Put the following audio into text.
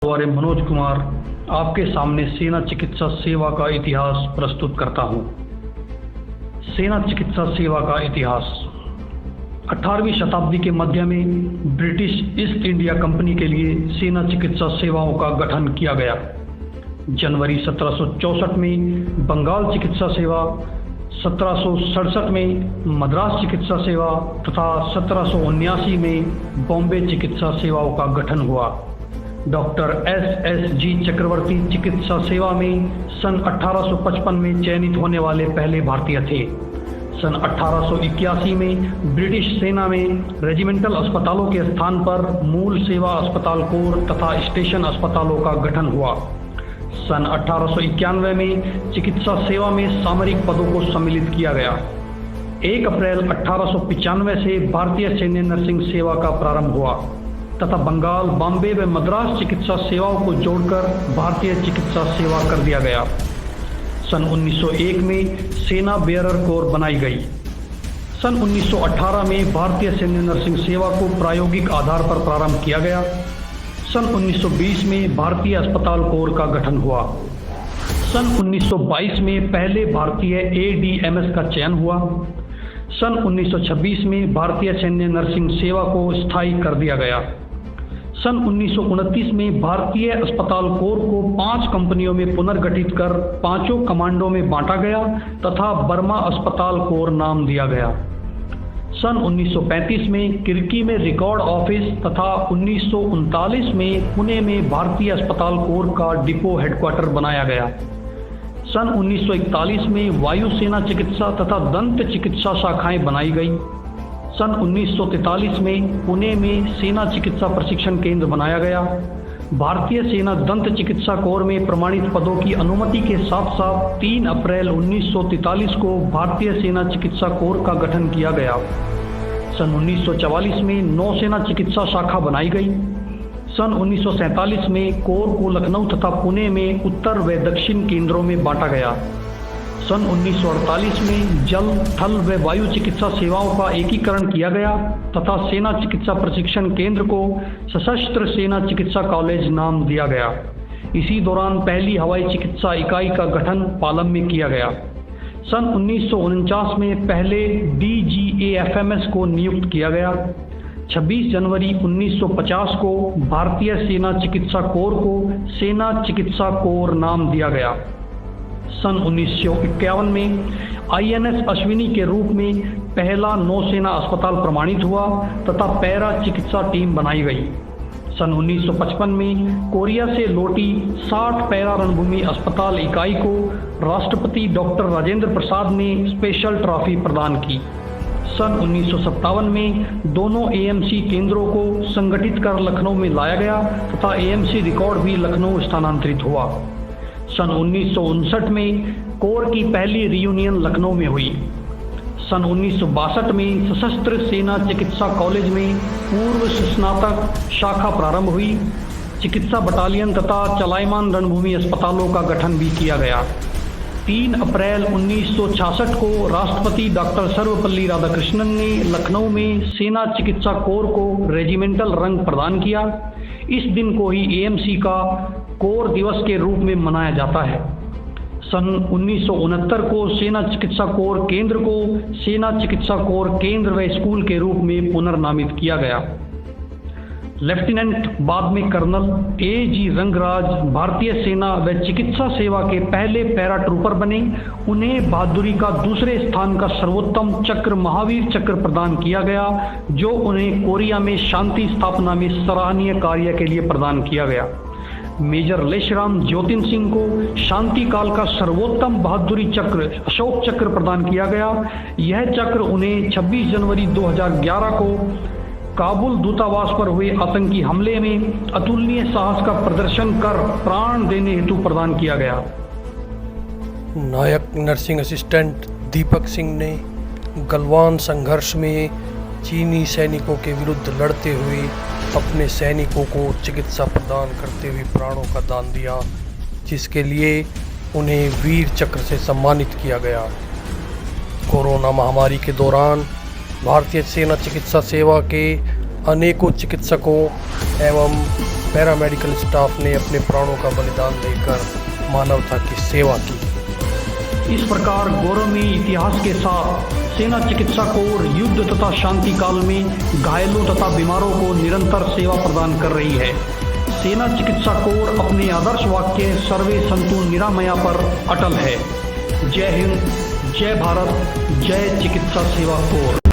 द्वारा मनोज कुमार आपके सामने सेना चिकित्सा सेवा का इतिहास प्रस्तुत करता हूं। सेना चिकित्सा सेवा का इतिहास 18वीं शताब्दी के मध्य में ब्रिटिश ईस्ट इंडिया कंपनी के लिए सेना चिकित्सा सेवाओं का गठन किया गया। जनवरी 1764 में बंगाल चिकित्सा सेवा, 1767 में मद्रास चिकित्सा सेवा तथा 1779 में बॉम्बे चिकित्सा सेवाओं का गठन हुआ। डॉक्टर SSG चक्रवर्ती चिकित्सा सेवा में सन 1855 में चयनित होने वाले पहले भारतीय थे। सन 1881 में ब्रिटिश सेना में रेजिमेंटल अस्पतालों के स्थान पर मूल सेवा अस्पताल कोर तथा स्टेशन अस्पतालों का गठन हुआ। सन 1891 में चिकित्सा सेवा में सामरिक पदों को सम्मिलित किया गया। 1 अप्रैल 1895 से भारतीय सैन्य नर्सिंग सेवा का प्रारंभ हुआ तथा बंगाल, बॉम्बे व मद्रास चिकित्सा सेवाओं को जोड़कर भारतीय चिकित्सा सेवा कर दिया गया। सन 1901 में सेना बेयरर कोर बनाई गई। सन 1918 में भारतीय सैन्य नर्सिंग सेवा को प्रायोगिक आधार पर प्रारंभ किया गया। सन 1920 में भारतीय अस्पताल कोर का गठन हुआ। सन 1922 में पहले भारतीय ADMS का चयन हुआ। सन 1926 में भारतीय सैन्य नर्सिंग सेवा को स्थायी कर दिया गया। सन 1929 में भारतीय अस्पताल कोर को 5 कंपनियों में पुनर्गठित कर 5 कमांडों में बांटा गया तथा बर्मा अस्पताल कोर नाम दिया गया। सन 1935 में किर्की में रिकॉर्ड ऑफिस तथा 1939 में पुणे में भारतीय अस्पताल कोर का डिपो हेडक्वार्टर बनाया गया। सन 1941 में वायुसेना चिकित्सा तथा दंत चिकित्सा शाखाएं बनाई गई। सन 1943 में पुणे में सेना चिकित्सा प्रशिक्षण केंद्र बनाया गया। भारतीय सेना दंत चिकित्सा कोर में प्रमाणित पदों की अनुमति के साथ साथ 3 अप्रैल 1943 को भारतीय सेना चिकित्सा कोर का गठन किया गया। सन 1944 में नौसेना चिकित्सा शाखा बनाई गई। सन 1947 में कोर को लखनऊ तथा पुणे में उत्तर व दक्षिण केंद्रों में बांटा गया। सन 1948 में जल, थल व वायु चिकित्सा सेवाओं का एकीकरण किया गया तथा सेना चिकित्सा प्रशिक्षण केंद्र को सशस्त्र सेना चिकित्सा कॉलेज नाम दिया गया। इसी दौरान पहली हवाई चिकित्सा इकाई का गठन पालम में किया गया। सन 1949 में पहले DGAFMS को नियुक्त किया गया। 26 जनवरी 1950 को भारतीय सेना चिकित्सा कोर को सेना चिकित्सा कोर नाम दिया गया। सन 1951 में INS अश्विनी के रूप में पहला नौसेना अस्पताल प्रमाणित हुआ तथा पैरा चिकित्सा टीम बनाई गई। सन 1955 में कोरिया से लौटी 60 पैरा रणभूमि अस्पताल इकाई को राष्ट्रपति डॉक्टर राजेंद्र प्रसाद ने स्पेशल ट्रॉफी प्रदान की। सन 1957 में दोनों AMC केंद्रों को संगठित कर लखनऊ में लाया गया तथा AMC रिकॉर्ड भी लखनऊ स्थानांतरित हुआ। सन 1959 में कोर की पहली रियूनियन लखनऊ में हुई। सन 1962 में सशस्त्र सेना चिकित्सा कॉलेज में पूर्व स्नातक शाखा प्रारंभ हुई। चिकित्सा बटालियन तथा चलायमान रणभूमि अस्पतालों का गठन भी किया गया। 3 अप्रैल 1966 को राष्ट्रपति डॉक्टर सर्वपल्ली राधाकृष्णन ने लखनऊ में सेना चिकित्सा कोर को रेजिमेंटल रंग प्रदान किया। इस दिन को ही AMC का कोर दिवस के रूप में मनाया जाता है। सन 1969 को सेना चिकित्सा कोर केंद्र को सेना चिकित्सा कोर केंद्र व स्कूल के रूप में पुनर्नामित किया गया। लेफ्टिनेंट बाद में कर्नल AG रंगराज भारतीय सेना व चिकित्सा सेवा के पहले पैरा ट्रूपर बने। उन्हें बहादुरी का दूसरे स्थान का सर्वोत्तम चक्र महावीर चक्र प्रदान किया गया, जो उन्हें कोरिया में शांति स्थापना में सराहनीय कार्य के लिए प्रदान किया गया। मेजर लेशराम ज्योतिन सिंह को शांति काल का सर्वोत्तम बहादुरी चक्र अशोक चक्र प्रदान किया गया। यह चक्र उन्हें 26 जनवरी 2011 को काबुल दूतावास पर हुए आतंकी हमले में अतुलनीय साहस का प्रदर्शन कर प्राण देने हेतु प्रदान किया गया। नायक नर्सिंग असिस्टेंट दीपक सिंह ने गलवान संघर्ष में चीनी सैनिकों के विरुद्ध लड़ते हुए अपने सैनिकों को चिकित्सा प्रदान करते हुए प्राणों का दान दिया, जिसके लिए उन्हें वीर चक्र से सम्मानित किया गया। कोरोना महामारी के दौरान भारतीय सेना चिकित्सा सेवा के अनेकों चिकित्सकों एवं पैरामेडिकल स्टाफ ने अपने प्राणों का बलिदान देकर मानवता की सेवा की। इस प्रकार गौरवमयी इतिहास के साथ सेना चिकित्सा कोर युद्ध तथा शांति काल में घायलों तथा बीमारों को निरंतर सेवा प्रदान कर रही है। सेना चिकित्सा कोर अपने आदर्श वाक्य सर्वे संतु निरामया पर अटल है। जय हिंद, जय भारत, जय चिकित्सा सेवा कोर।